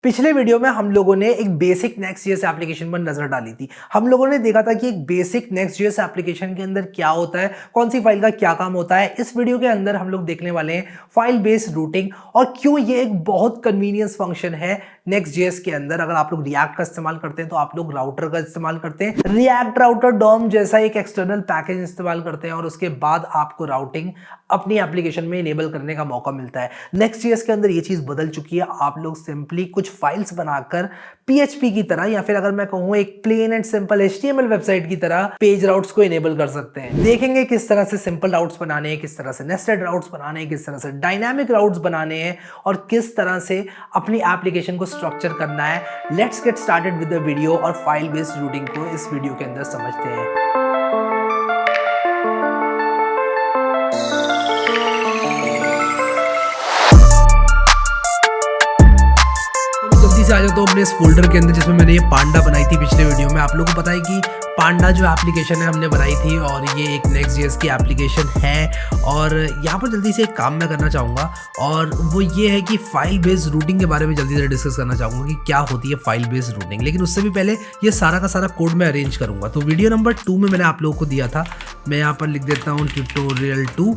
पिछले वीडियो में हम लोगों ने एक बेसिक नेक्स्ट.जेएस एप्लीकेशन पर नजर डाली थी। हम लोगों ने देखा था कि एक बेसिक नेक्स्ट.जेएस एप्लीकेशन के अंदर क्या होता है, कौन सी फाइल का क्या काम होता है। इस वीडियो के अंदर हम लोग देखने वाले हैं फाइल बेस्ड रूटिंग और क्यों ये एक बहुत कन्वीनियंस फंक्शन है नेक्स्ट.जेएस के अंदर। अगर आप लोग रिएक्ट का इस्तेमाल करते हैं तो आप लोग राउटर का इस्तेमाल करते हैं, रिएक्ट राउटर डॉम जैसा एक एक्सटर्नल पैकेज इस्तेमाल करते हैं और उसके बाद आपको राउटिंग अपनी एप्लीकेशन में इनेबल करने का मौका मिलता है। नेक्स्ट.जेएस के अंदर ये चीज बदल चुकी है। आप लोग सिंपली कुछ फाइल्स बनाकर PHP की तरह या फिर अगर मैं कहूं एक plain and simple HTML website की तरह पेज राउट्स को इनेबल कर सकते हैं। देखेंगे किस तरह से सिंपल राउट्स बनाने हैं, किस तरह से नेस्टेड राउट्स बनाने हैं, किस तरह से डायनामिक राउट्स बनाने हैं और किस तरह से अपनी एप्लीकेशन को स्ट्रक्चर करना है। Let's get started with the video और फाइल बेस्ड रूटिंग को इस वीडियो के अंदर समझते हैं। जल्दी से आ जाता हूँ अपने इस फोल्डर के अंदर जिसमें मैंने ये पांडा बनाई थी पिछले वीडियो में। आप लोगों को पता है कि पांडा जो एप्लीकेशन है हमने बनाई थी और ये एक नेक्स्ट.जेएस की एप्लीकेशन है। और यहाँ पर जल्दी से एक काम मैं करना चाहूँगा और वो ये है कि फाइल बेस्ड रूटिंग के बारे में जल्दी से डिस्कस करना चाहूँगा कि क्या होती है फाइल बेस्ड रूटिंग। लेकिन उससे भी पहले ये सारा का सारा कोड मैं अरेंज करूँगा। तो वीडियो नंबर 2 में मैंने आप लोगों को दिया था, मैं यहाँ पर लिख देता हूँ ट्यूटोरियल 2।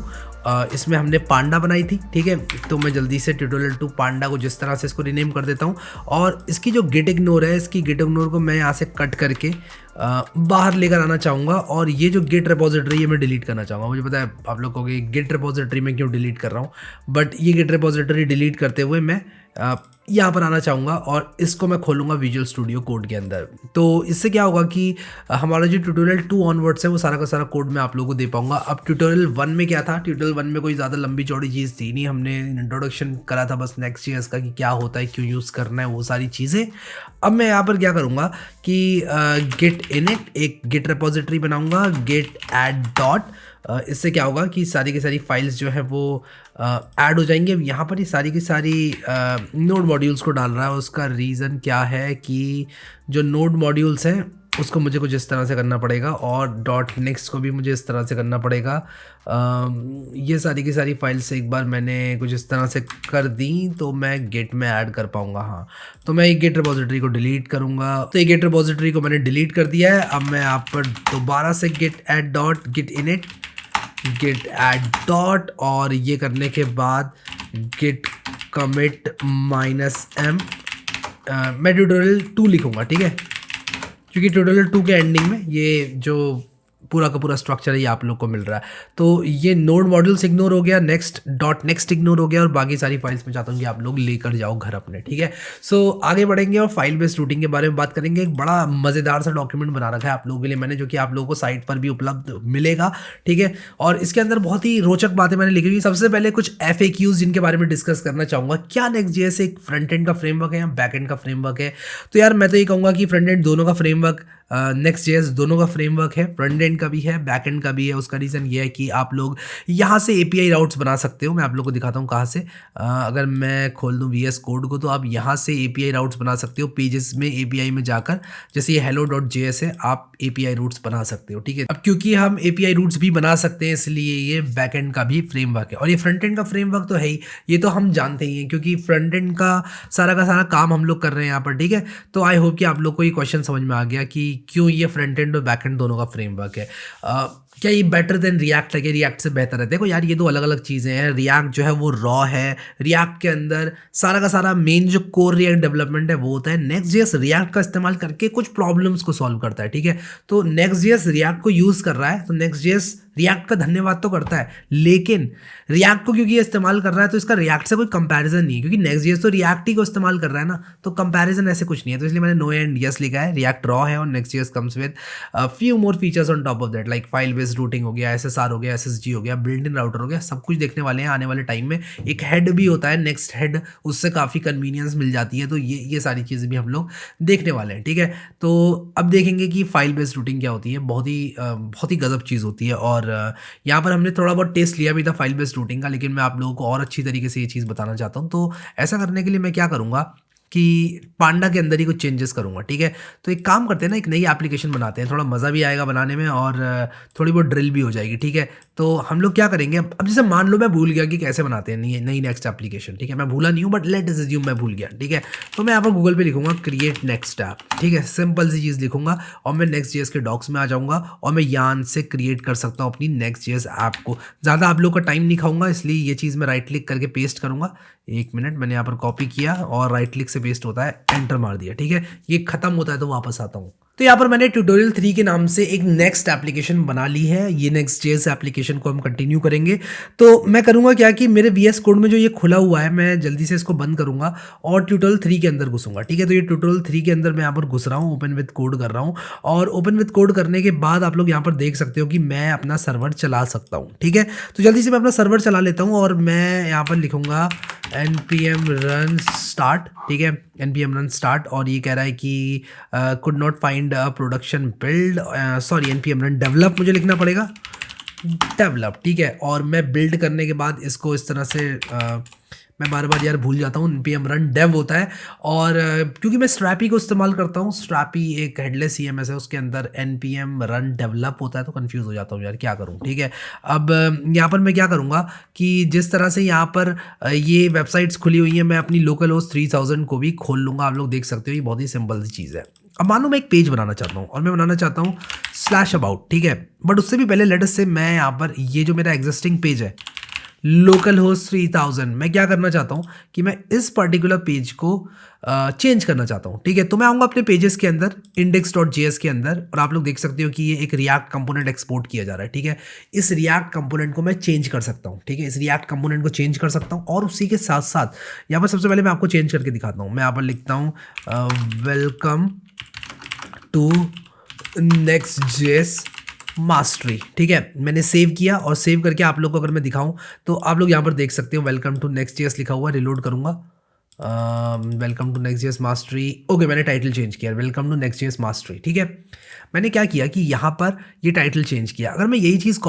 इसमें हमने पांडा बनाई थी, ठीक है। तो मैं जल्दी से ट्यूटोरियल 2 पांडा को जिस तरह से इसको रीनेम कर देता हूँ और इसकी जो गिट इग्नोर है, इसकी गिट इग्नोर को मैं यहाँ से कट करके बाहर लेकर आना चाहूँगा और ये जो गिट रिपोजिटरी है मैं डिलीट करना चाहूँगा। मुझे पता है आप लोग को गिट रिपोजिटरी में क्यों डिलीट कर रहा हूँ, बट ये गिट रिपोजिटरी डिलीट करते हुए मैं यहाँ पर आना चाहूँगा और इसको मैं खोलूँगा विजुअल स्टूडियो कोड के अंदर। तो इससे क्या होगा कि हमारा जो ट्यूटोरियल 2 ऑनवर्ड्स है वो सारा का सारा कोड मैं आप लोगों को दे पाऊँगा। अब ट्यूटोरियल 1 में क्या था, ट्यूटोरियल 1 में कोई ज़्यादा लंबी चौड़ी चीज़ थी नहीं, हमने इंट्रोडक्शन करा था बस नेक्स्ट.जेएस का कि क्या होता है, क्यों यूज़ करना है, वो सारी चीज़ें। अब मैं यहाँ पर क्या करूँगा कि गिट इनिट एक गिट रिपोजिटरी बनाऊँगा, गिट ऐड डॉट। इससे क्या होगा कि सारी की सारी फाइल्स जो है वो ऐड हो जाएंगी। अब यहाँ पर ये सारी की सारी नोड मॉड्यूल्स को डाल रहा है। उसका रीज़न क्या है कि जो नोड मॉड्यूल्स हैं उसको मुझे कुछ इस तरह से करना पड़ेगा और डॉट नेक्स्ट को भी मुझे इस तरह से करना पड़ेगा। ये सारी की सारी फाइल्स एक बार मैंने कुछ इस तरह से कर दी तो मैं गिट में ऐड कर पाऊँगा। हाँ, तो मैं एक गिट रिपोजिटरी को डिलीट करूँगा। तो ये गिट रिपोजिटरी को मैंने डिलीट कर दिया है। अब मैं यहाँ पर दोबारा से git add dot git init git add dot और ये करने के बाद गिट कमिट -m मैं ट्यूटोरियल 2 लिखूँगा, ठीक है, क्योंकि ट्यूटोरियल 2 के एंडिंग में ये जो पूरा का पूरा स्ट्रक्चर है ये आप लोग को मिल रहा है। तो ये नोड मॉड्यूल्स इग्नोर हो गया, नेक्स्ट डॉट नेक्स्ट इग्नोर हो गया और बाकी सारी फाइल्स में चाहता हूँ कि आप लोग लेकर जाओ घर अपने, ठीक है। सो आगे बढ़ेंगे और फाइल बेस्ड रूटिंग के बारे में बात करेंगे। एक बड़ा मज़ेदार सा डॉक्यूमेंट बना रखा है आप लोगों के लिए मैंने, जो कि आप लोगों को साइट पर भी उपलब्ध मिलेगा, ठीक है। और इसके अंदर बहुत ही रोचक बातें मैंने लिखी हुई। सबसे पहले कुछ FAQs जिनके बारे में डिस्कस करना चाहूँगा। क्या नेक्स्ट.जेएस एक फ्रंट एंड का फ्रेमवर्क है या बैक एंड का फ्रेमवर्क है? तो यार मैं तो ये कहूँगा कि फ्रंट एंड दोनों का फ्रेमवर्क, नेक्स्ट.जेएस दोनों का फ्रेमवर्क है, फ्रंट एंड का भी है, बैक एंड का भी है। उसका रीज़न ये है कि आप लोग यहाँ से API राउट्स बना सकते हो। मैं आप लोग को दिखाता हूँ कहाँ से। अगर मैं खोल दूँ VS कोड को तो आप यहाँ से API राउट्स बना सकते हो। पेजेस में API में जाकर, जैसे ये hello.js है, आप API रूट्स बना सकते हो, ठीक है। अब क्योंकि हम API रूट्स भी बना सकते हैं इसलिए ये बैक एंड का भी फ्रेमवर्क है और ये फ्रंट एंड का फ्रेमवर्क तो है ही, ये तो हम जानते ही हैं क्योंकि फ्रंट एंड का सारा काम हम लोग कर रहे हैं यहाँ पर, ठीक है। तो आई होप कि आप लोग को ये क्वेश्चन समझ में आ गया कि क्यों ये फ्रंट एंड और बैक एंड दोनों का फ्रेमवर्क है। क्या ये बेटर देन रिएक्ट है, कि रिएक्ट से बेहतर है? देखो यार, ये दो अलग अलग चीज़ें हैं। रिएक्ट जो है वो रॉ है, रिएक्ट के अंदर सारा का सारा मेन जो कोर रिएक्ट डेवलपमेंट है वो होता है। नेक्स्ट.जेएस रिएक्ट का इस्तेमाल करके कुछ प्रॉब्लम्स को सॉल्व करता है, ठीक है। तो नेक्स्ट.जेएस रिएक्ट को यूज़ कर रहा है तो नेक्स्ट.जेएस रिएक्ट का धन्यवाद तो करता है, लेकिन रिएक्ट को क्योंकि ये इस्तेमाल कर रहा है तो इसका रिएक्ट से कोई कंपैरिजन नहीं है, क्योंकि नेक्स्ट.जेएस तो रिएक्ट ही को इस्तेमाल कर रहा है ना, तो कंपैरिजन ऐसे कुछ नहीं है। तो इसलिए मैंने नो एंड यस लिखा है। रिएक्ट रॉ है और Next JS comes with few more features on top of that, like file based routing हो गया, SSR हो गया, SSG हो गया, बिल्ट इन राउटर हो गया, सब कुछ देखने वाले हैं आने वाले टाइम में। एक हेड भी होता है, नेक्स्ट हेड, उससे काफ़ी कन्वीनियंस मिल जाती है। तो ये सारी चीज़ें भी हम लोग देखने वाले हैं, ठीक है। तो अब देखेंगे कि फाइल बेस्ड रूटिंग क्या होती है। बहुत ही गजब चीज़ होती है और यहाँ पर हमने थोड़ा बहुत टेस्ट लिया भी था फाइल बेस्ड रूटिंग का, लेकिन मैं आप लोगों को और अच्छी तरीके से ये चीज़ बताना चाहता हूँ। तो ऐसा करने के लिए मैं क्या करूँगा कि पांडा के अंदर ही कुछ चेंजेस करूँगा, ठीक है? तो एक काम करते हैं ना, एक नई एप्लीकेशन बनाते हैं, थोड़ा मज़ा भी आएगा बनाने में और थोड़ी बहुत ड्रिल भी हो जाएगी, ठीक है? तो हम लोग क्या करेंगे, अब जैसे मान लो मैं भूल गया कि कैसे बनाते हैं नई नई नेक्स्ट एप्लीकेशन, ठीक है? मैं भूला नहीं हूँ बट लेट अस अज्यूम मैं भूल गया, ठीक है? तो मैं यहाँ पर गूगल पे लिखूँगा क्रिएट नेक्स्ट ऐप, ठीक है? सिंपल सी चीज़ लिखूँगा और मैं नेक्स्ट जेएस के डॉक्स में आ जाऊँगा और मैं यहाँ से क्रिएट कर सकता हूँ अपनी नेक्स्ट जेएस ऐप को। ज़्यादा आप लोग का टाइम नहीं खाऊँगा, इसलिए ये चीज़ मैं राइट क्लिक करके पेस्ट करूँगा। 1 मिनट, मैंने यहाँ पर कॉपी किया और राइट क्लिक से पेस्ट होता है, एंटर मार दिया, ठीक है? ये खत्म होता है तो वापस आता हूँ। तो यहाँ पर मैंने ट्यूटोरियल 3 के नाम से एक नेक्स्ट एप्लीकेशन बना ली है। ये नेक्स्ट जेएस एप्लीकेशन को हम कंटिन्यू करेंगे। तो मैं करूँगा क्या कि मेरे वीएस कोड में जो ये खुला हुआ है, मैं जल्दी से इसको बंद करूँगा और ट्यूटोरियल 3 के अंदर घुसूँगा, ठीक है? तो ये ट्यूटोरियल 3 के अंदर मैं यहाँ पर घुस रहा हूँ, ओपन विद कोड कर रहा हूँ और ओपन विद कोड करने के बाद आप लोग यहाँ पर देख सकते हो कि मैं अपना सर्वर चला सकता हूँ, ठीक है? तो जल्दी से मैं अपना सर्वर चला लेता हूँ और मैं यहाँ पर लिखूँगा npm run start, ठीक है? npm run start और ये कह रहा है कि could not find a production build, sorry npm run develop मुझे लिखना पड़ेगा, डेवलप, ठीक है? और मैं बिल्ड करने के बाद इसको इस तरह से मैं बार बार यार भूल जाता हूँ, npm run dev होता है और क्योंकि मैं स्ट्रैपी को इस्तेमाल करता हूँ, स्ट्रैपी एक हेडलेस CMS है, उसके अंदर npm run develop होता है, तो कंफ्यूज हो जाता हूँ यार, क्या करूँ, ठीक है? अब यहाँ पर मैं क्या करूँगा कि जिस तरह से यहाँ पर ये वेबसाइट्स खुली हुई हैं, मैं अपनी लोकल होस्ट 3000 को भी खोल लूँगा। आप लोग देख सकते हो, ये बहुत ही सिंपल सी चीज़ है। अब मान लो मैं एक पेज बनाना चाहता हूँ और मैं बनाना चाहता हूँ /about, ठीक है? बट उससे भी पहले लेट अस से मैं यहाँ पर ये जो मेरा एग्जिस्टिंग पेज है लोकल होस्ट 3000, मैं क्या करना चाहता हूँ कि मैं इस पर्टिकुलर पेज को चेंज करना चाहता हूँ, ठीक है? तो मैं आऊँगा अपने पेजेस के अंदर index.js के अंदर और आप लोग देख सकते हो कि ये एक रिएक्ट कंपोनेंट एक्सपोर्ट किया जा रहा है, ठीक है? इस रिएक्ट कंपोनेंट को मैं चेंज कर सकता हूँ, ठीक है? इस रिएक्ट कंपोनेंट को चेंज कर सकता हूँ और उसी के साथ साथ यहाँ पर सबसे पहले मैं आपको चेंज करके दिखाता हूँ। मैं यहाँ पर लिखता हूँ वेलकम टू नेक्स्ट.js मास्टरी, ठीक है? मैंने सेव किया और सेव करके आप लोग को अगर मैं दिखाऊं तो आप लोग यहाँ पर देख सकते हो वेलकम टू नेक्स्ट.js लिखा हुआ है। रिलोड करूंगा, welcome to Next.js mastery, okay, मैंने टाइटल चेंज किया, वेलकम टू नेक्स्ट.js मास्टरी, ठीक है? मैंने क्या किया कि यहाँ पर ये टाइटल चेंज किया। अगर मैं यही चीज़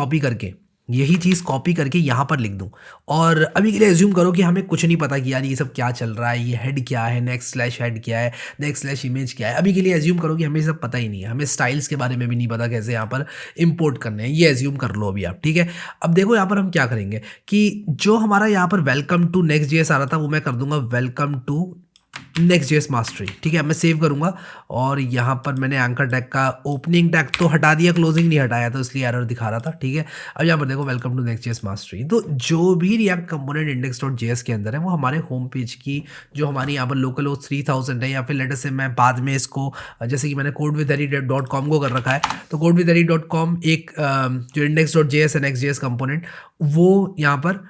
कॉपी करके यहाँ पर लिख दूँ और अभी के लिए एज्यूम करो कि हमें कुछ नहीं पता कि यार ये सब क्या चल रहा है, ये हेड क्या है, नेक्स्ट/हेड क्या है, नेक्स्ट/इमेज क्या है। अभी के लिए एज्यूम करो कि हमें ये सब पता ही नहीं है, हमें स्टाइल्स के बारे में भी नहीं पता कैसे यहाँ पर इंपोर्ट करने हैं, ये एज्यूम कर लो अभी आप, ठीक है? अब देखो यहाँ पर हम क्या करेंगे कि जो हमारा यहाँ पर वेलकम टू नेक्स्ट.js आ रहा था वो मैं कर दूंगा वेलकम टू नेक्स्ट.js मास्टरी, ठीक है? मैं सेव करूंगा और यहाँ पर मैंने एंकर टैग का ओपनिंग टैग तो हटा दिया, क्लोजिंग नहीं हटाया, तो इसलिए एरर दिखा रहा था, ठीक है? अब यहाँ पर देखो वेलकम टू नेक्स्ट.js मास्टरी। तो जो भी रिएक्ट कंपोनेंट index.js के अंदर है वो हमारे होम पेज की जो हमारी यहाँ पर लोकल होस्ट 3000 है, या फिर लेटर से मैं बाद में इसको जैसे कि मैंने codewithharry.com को कर रखा है, तो codewithharry.com एक जो index.js है नेक्स्ट.js कंपोनेंट वो यहाँ पर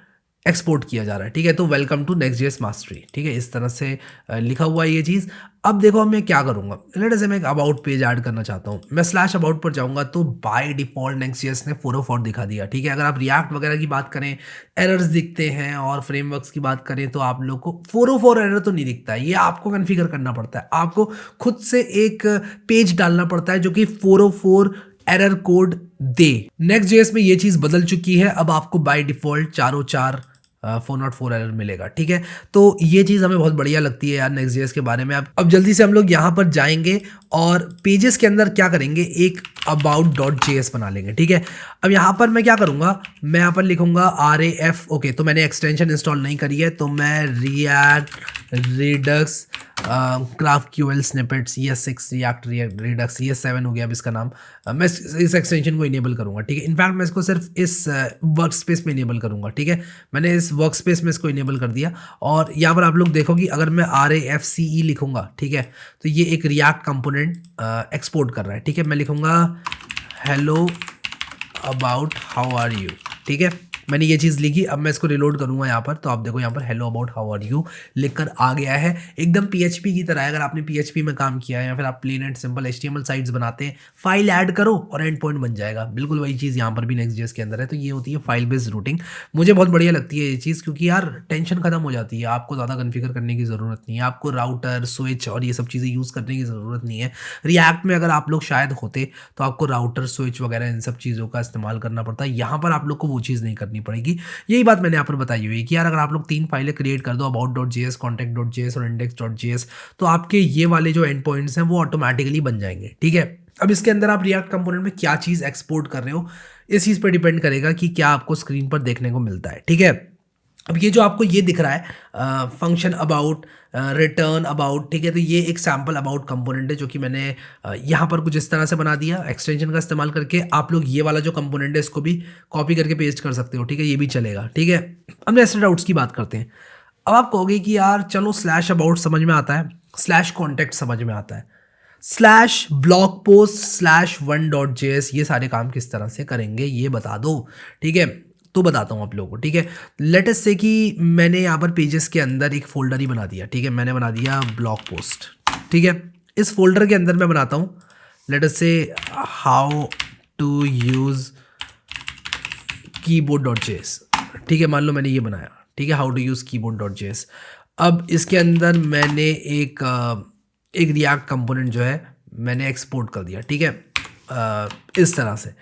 एक्सपोर्ट किया जा रहा है, ठीक है? तो वेलकम टू नेक्स्ट.js मास्टरी, ठीक है? इस तरह से लिखा हुआ है ये चीज़। अब देखो अब मैं क्या करूँगा, लेट अस से मैं एक अबाउट पेज ऐड करना चाहता हूँ। मैं /about पर जाऊँगा तो बाय डिफ़ॉल्ट नेक्स्ट.js ने 404 दिखा दिया, ठीक है? अगर आप रिएक्ट वगैरह की बात करें, एरर्स दिखते हैं और फ्रेमवर्क्स की बात करें तो आप लोग को 404 एरर तो नहीं दिखता है, ये आपको कॉन्फ़िगर करना पड़ता है। आपको खुद से एक पेज डालना पड़ता है जो कि 404 एरर कोड दे। नेक्स्ट.js में ये चीज़ बदल चुकी है, अब आपको बाय डिफ़ॉल्ट 404 404 एरर मिलेगा, ठीक है? तो ये चीज़ हमें बहुत बढ़िया लगती है यार नेक्स्ट.js के बारे में। अब जल्दी से हम लोग यहाँ पर जाएंगे और पेजेस के अंदर क्या करेंगे, एक about.js बना लेंगे, ठीक है? अब यहाँ पर मैं क्या करूँगा, मैं यहाँ पर लिखूँगा RAF, ओके? तो मैंने एक्सटेंशन इंस्टॉल नहीं करी है, तो मैं react Redux GraphQL snippets ES6 react Redux ES7 हो गया अब इसका नाम। मैं इस एक्सटेंशन को इनेबल करूँगा, ठीक है? इनफैक्ट मैं इसको सिर्फ इस वर्क स्पेस में इनेबल करूँगा, ठीक है? मैंने इस वर्क स्पेस में इसको इनेबल कर दिया और यहाँ पर आप लोग देखो कि अगर मैं RAFCE लिखूँगा, ठीक है? तो ये एक रिएक्ट कंपोनेंट एक्सपोर्ट कर रहा है, ठीक है? मैं लिखूँगा hello about how are you, ठीक है? मैंने ये चीज़ लिखी। अब मैं इसको रिलोड करूँगा यहाँ पर, तो आप देखो यहाँ पर hello about how are you लिखकर आ गया है, एकदम PHP की तरह है। अगर आपने PHP में काम किया है या फिर आप plain and simple HTML sites बनाते हैं, फाइल ऐड करो और एंड पॉइंट बन जाएगा। बिल्कुल वही चीज़ यहाँ पर भी नेक्स्ट.js के अंदर है। तो ये होती है फाइल बेस्ड रूटिंग। मुझे बहुत बढ़िया लगती है ये चीज़, क्योंकि यार टेंशन खत्म हो जाती है, आपको ज़्यादा कन्फिगर करने की ज़रूरत नहीं है, आपको राउटर स्विच और ये सब चीज़ें यूज़ करने की ज़रूरत नहीं है। रिएक्ट में अगर आप लोग शायद होते तो आपको राउटर स्विच वगैरह इन सब चीज़ों का इस्तेमाल करना पड़ता है। यहाँ पर आप लोग को वो चीज़ नहीं करनी करनी पड़ेगी। यही बात मैंने यहाँ पर बताई हुई है कि यार अगर आप लोग 3 फाइलें क्रिएट कर दो, about.js, contact.js और index.js, तो आपके ये वाले जो एंड पॉइंट्स हैं वो ऑटोमेटिकली बन जाएंगे, ठीक है। अब इसके अंदर आप रिएक्ट कंपोनेंट में क्या चीज़ एक्सपोर्ट कर रहे हो, इस चीज़ पर डिपेंड करेगा कि क्या आपको स्क्रीन पर देखने को मिलता है, ठीक है। अब ये जो आपको ये दिख रहा है फंक्शन अबाउट, रिटर्न अबाउट, ठीक है, तो ये एक सैम्पल अबाउट कंपोनेंट है जो कि मैंने यहाँ पर कुछ इस तरह से बना दिया एक्सटेंशन का इस्तेमाल करके। आप लोग ये वाला जो कंपोनेंट है इसको भी कॉपी करके पेस्ट कर सकते हो, ठीक है, ये भी चलेगा, ठीक है। अब नेस्टेड आउट्स की बात करते हैं। अब आप कहोगे कि यार चलो स्लैश अबाउट समझ में आता है, स्लैश कॉन्टैक्ट समझ में आता है, slash blog post slash 1.js ये सारे काम किस तरह से करेंगे ये बता दो, ठीक है। तो बताता हूँ आप लोगों को, ठीक है। लेट अस से कि मैंने यहाँ पर पेजेस के अंदर एक फोल्डर ही बना दिया, ठीक है, मैंने बना दिया ब्लॉग पोस्ट, ठीक है। इस फोल्डर के अंदर मैं बनाता हूँ लेट अस से हाउ टू यूज़ कीबोर्ड.js, ठीक है, मान लो मैंने ये बनाया, ठीक है, हाउ टू यूज़ कीबोर्ड.js। अब इसके अंदर मैंने एक रिएक्ट कंपोनेंट जो है मैंने एक्सपोर्ट कर दिया, ठीक है, इस तरह से।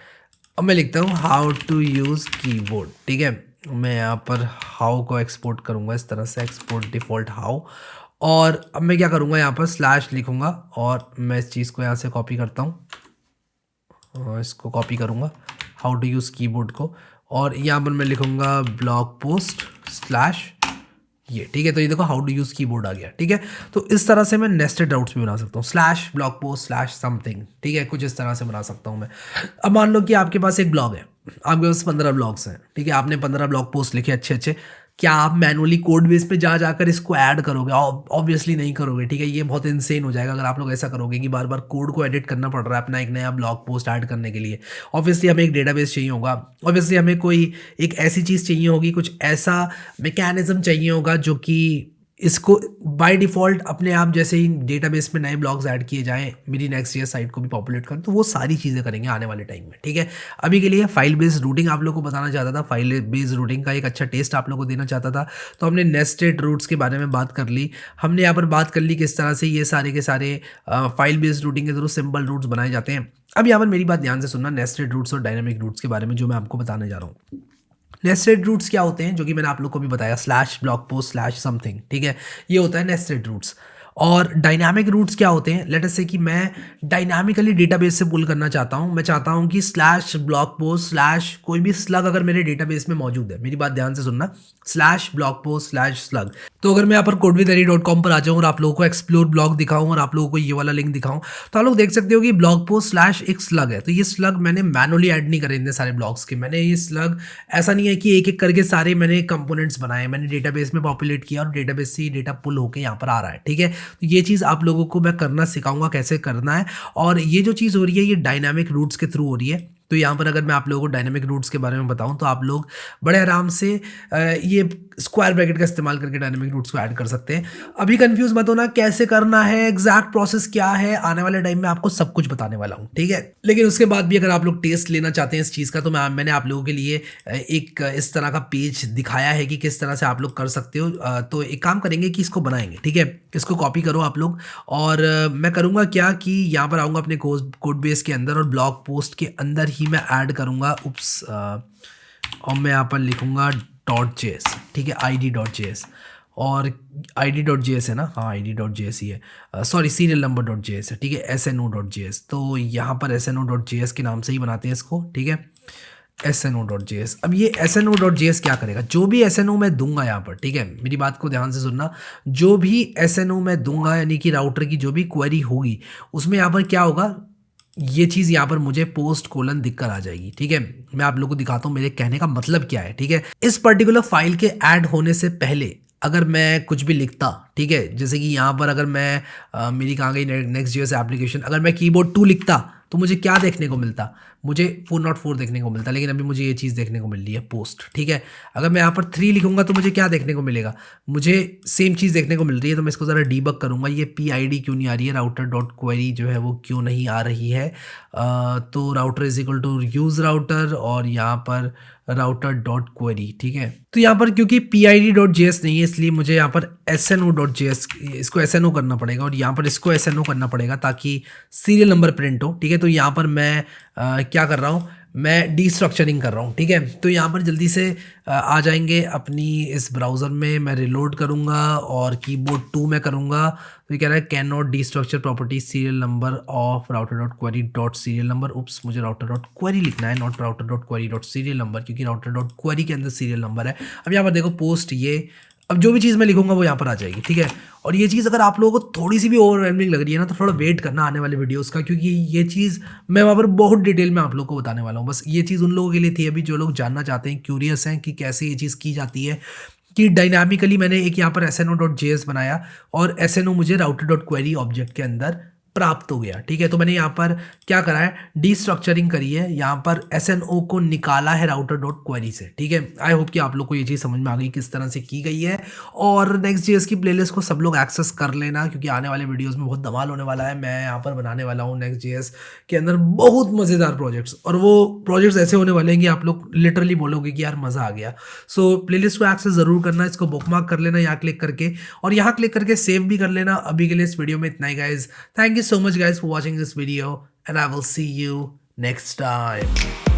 अब मैं लिखता हूँ हाउ टू यूज़ कीबोर्ड, ठीक है, मैं यहाँ पर हाउ को एक्सपोर्ट करूँगा इस तरह से, एक्सपोर्ट डिफ़ॉल्ट हाउ। और अब मैं क्या करूँगा, यहाँ पर स्लैश लिखूँगा और मैं इस चीज़ को यहाँ से कॉपी करता हूँ और इसको कॉपी करूँगा हाउ टू यूज़ कीबोर्ड को, और यहाँ पर मैं लिखूँगा ब्लॉग पोस्ट स्लैश ये, ठीक है। तो ये देखो हाउ टू यूज़ कीबोर्ड आ गया, ठीक है। तो इस तरह से मैं नेस्टेड आउट्स भी बना सकता हूँ, slash blog post slash something, ठीक है, कुछ इस तरह से बना सकता हूँ मैं। अब मान लो कि आपके पास एक ब्लॉग है, आपके पास 15 ब्लॉग्स हैं, ठीक है, आपने 15 ब्लॉग पोस्ट लिखे अच्छे अच्छे, क्या आप मैनुअली कोड बेस पे जा जाकर इसको ऐड करोगे? ऑब्वियसली नहीं करोगे, ठीक है, ये बहुत इंसेन हो जाएगा अगर आप लोग ऐसा करोगे कि बार बार कोड को एडिट करना पड़ रहा है अपना एक नया ब्लॉग पोस्ट ऐड करने के लिए। ऑब्वियसली हमें एक डेटाबेस चाहिए होगा, ऑब्वियसली हमें कोई एक ऐसी चीज़ चाहिए होगी, कुछ ऐसा मैकेनिज्म चाहिए होगा जो कि इसको बाय डिफ़ॉल्ट अपने आप जैसे ही डेटाबेस में नए ब्लॉग्स ऐड किए जाएँ, मेरी नेक्स्ट.js साइट को भी पॉपुलेट करें, तो वो सारी चीज़ें करेंगे आने वाले टाइम में, ठीक है। अभी के लिए फाइल बेस्ड रूटिंग आप लोगों को बताना चाहता था, फाइल बेस्ड रूटिंग का एक अच्छा टेस्ट आप लोगों को देना चाहता था, तो हमने नेस्टेड रूट्स के बारे में बात कर ली। हमने यहाँ पर बात कर ली किस तरह से ये सारे के सारे फाइल बेस्ड रूटिंग के थ्रू सिंपल रूट्स बनाए जाते हैं। अब यहाँ पर मेरी बात ध्यान से सुनना, नेस्टेड रूट्स और डायनामिक रूट्स के बारे में जो मैं आपको बताने जा रहा हूँ। नेस्टेड रूट्स क्या होते हैं, जो कि मैंने आप लोग को भी बताया, slash blog post slash something, ठीक है, ये होता है नेस्टेड रूट्स। और डायनामिक रूट्स क्या होते हैं, लेट अस से कि मैं डायनामिकली डेटाबेस से पुल करना चाहता हूं, मैं चाहता हूं कि स्लैश ब्लॉग पोस्ट स्लैश कोई भी स्लग अगर मेरे डेटाबेस में मौजूद है, मेरी बात ध्यान से सुनना, slash blog post slash slug. तो अगर मैं यहाँ पर codewithari.com पर आ जाऊँ और आप लोगों को एक्सप्लोर ब्लॉग दिखाऊं और आप लोगों को ये वाला लिंक दिखाऊं, तो आप लोग देख सकते हो कि ब्लॉग पोस्ट स्लैश एक स्लग है। तो ये स्लग मैंने मैनुअली ऐड नहीं करे इतने सारे ब्लॉग्स के, मैंने ये स्लग ऐसा नहीं है कि एक एक करके सारे मैंने कंपोनेंट्स बनाए, मैंने डेटाबेस में पॉपुलेट किया और डेटाबेस से ही डेटा पुल होकर यहाँ पर आ रहा है, ठीक है। तो ये चीज़ आप लोगों को मैं करना सिखाऊंगा कैसे करना है। और ये जो चीज़ हो रही है ये डायनामिक रूट्स के थ्रू हो रही है। तो यहाँ पर अगर मैं आप लोगों को डायनामिक रूट्स के बारे में बताऊं तो आप लोग बड़े आराम से ये स्क्वायर ब्रैकेट का इस्तेमाल करके डायनामिक रूट्स को ऐड कर सकते हैं। अभी कंफ्यूज मत होना कैसे करना है, एग्जैक्ट प्रोसेस क्या है, आने वाले टाइम में आपको सब कुछ बताने वाला हूँ, ठीक है। लेकिन उसके बाद भी अगर आप लोग टेस्ट लेना चाहते हैं इस चीज़ का, तो मैंने आप लोगों के लिए एक इस तरह का पेज दिखाया है कि किस तरह से आप लोग कर सकते हो। तो एक काम करेंगे कि इसको बनाएंगे, ठीक है, इसको कॉपी करो आप लोग, और मैं करूँगा क्या कि यहाँ पर आऊँगा अपने कोड बेस के अंदर और ब्लॉग पोस्ट के अंदर ही मैं ऐड करूँगा और मैं यहाँ पर लिखूँगा .js, ठीक है, id.js, और id.js है ना, हाँ id.js ही है, सॉरी serial number.js है, ठीक है, sno.js। तो यहाँ पर sno.js के नाम से ही बनाते हैं इसको, ठीक है, sno.js। अब ये sno.js क्या करेगा, जो भी sno मैं दूंगा यहाँ पर, ठीक है, मेरी बात को ध्यान से सुनना, जो भी sno मैं दूंगा यानी कि राउटर की जो भी क्वेरी होगी उसमें यहाँ पर क्या होगा, ये चीज़ यहाँ पर मुझे पोस्ट कोलन दिखकर आ जाएगी, ठीक है। मैं आप लोगों को दिखाता हूँ मेरे कहने का मतलब क्या है, ठीक है। इस पर्टिकुलर फाइल के ऐड होने से पहले अगर मैं कुछ भी लिखता, ठीक है, जैसे कि यहाँ पर अगर मैं मेरी कहाँ गई नेक्स्ट.js एप्लीकेशन, अगर मैं कीबोर्ड 2 लिखता तो मुझे क्या देखने को मिलता, मुझे 404 देखने को मिलता, लेकिन अभी मुझे ये चीज़ देखने को मिल रही है पोस्ट, ठीक है। अगर मैं यहाँ पर 3 लिखूंगा तो मुझे क्या देखने को मिलेगा, मुझे सेम चीज़ देखने को मिल रही है। तो मैं इसको ज़रा डीबग करूँगा, ये PID क्यों नहीं आ रही है, राउटर डॉट क्वेरी जो है वो क्यों नहीं आ रही है। तो router is equal to use router और यहाँ पर राउटर डॉट क्वेरी, ठीक है। तो यहाँ पर क्योंकि PID.js नहीं है इसलिए मुझे यहाँ पर sno.js इसको sno करना पड़ेगा और यहाँ पर इसको sno करना पड़ेगा ताकि सीरियल नंबर प्रिंट हो, ठीक है। तो यहाँ पर मैं क्या कर रहा हूँ, मैं डीस्ट्रक्चरिंग कर रहा हूँ, ठीक है। तो यहाँ पर जल्दी से आ जाएंगे अपनी इस ब्राउज़र में, मैं रिलोड करूँगा और कीबोर्ड 2 में करूँगा। तो ये कह रहा है can not destructure property serial number of router dot query dot serial number. Oops, मुझे राउटर डॉट क्वेरी लिखना है, not router dot query dot serial number, क्योंकि राउटर डॉट क्वेरी के अंदर सीरियल नंबर है। अब यहाँ पर देखो पोस्ट ये, अब जो भी चीज़ मैं लिखूंगा वो यहाँ पर आ जाएगी, ठीक है। और ये चीज़ अगर आप लोगों को थोड़ी सी भी ओवरवेलमिंग लग रही है ना, तो थोड़ा वेट करना आने वाले वीडियोस का, क्योंकि ये चीज़ मैं वहाँ पर बहुत डिटेल में आप लोगों को बताने वाला हूँ। बस ये चीज़ उन लोगों के लिए थी अभी जो लोग जानना चाहते हैं, क्यूरियस हैं कि कैसे ये चीज़ की जाती है। कि डायनामिकली मैंने एक यहाँ पर SNO.js बनाया और SNO मुझे राउटर डॉट क्वेरी ऑब्जेक्ट के अंदर प्राप्त हो गया, ठीक है। तो मैंने यहाँ पर क्या करा है, डीस्ट्रक्चरिंग करी है, यहाँ पर SNO को निकाला है राउटर डॉट क्वेरी से, ठीक है। आई होप कि आप लोग को ये चीज़ समझ में आ गई किस तरह से की गई है। और Next.js की प्लेलिस्ट को सब लोग एक्सेस कर लेना, क्योंकि आने वाले वीडियोस में बहुत धमाल होने वाला है। मैं यहाँ पर बनाने वाला हूँ Next.js के अंदर बहुत मज़ेदार प्रोजेक्ट्स, और वो प्रोजेक्ट्स ऐसे होने वाले हैं कि आप लोग लिटरली बोलोगे कि यार मज़ा आ गया। सो प्लेलिस्ट को एक्सेस ज़रूर करना, इसको बुकमार्क कर लेना यहाँ क्लिक करके, और यहाँ क्लिक करके सेव भी कर लेना। अभी के लिए इस वीडियो में इतना ही guys. Thank you so much guys for watching this video, and I will see you next time.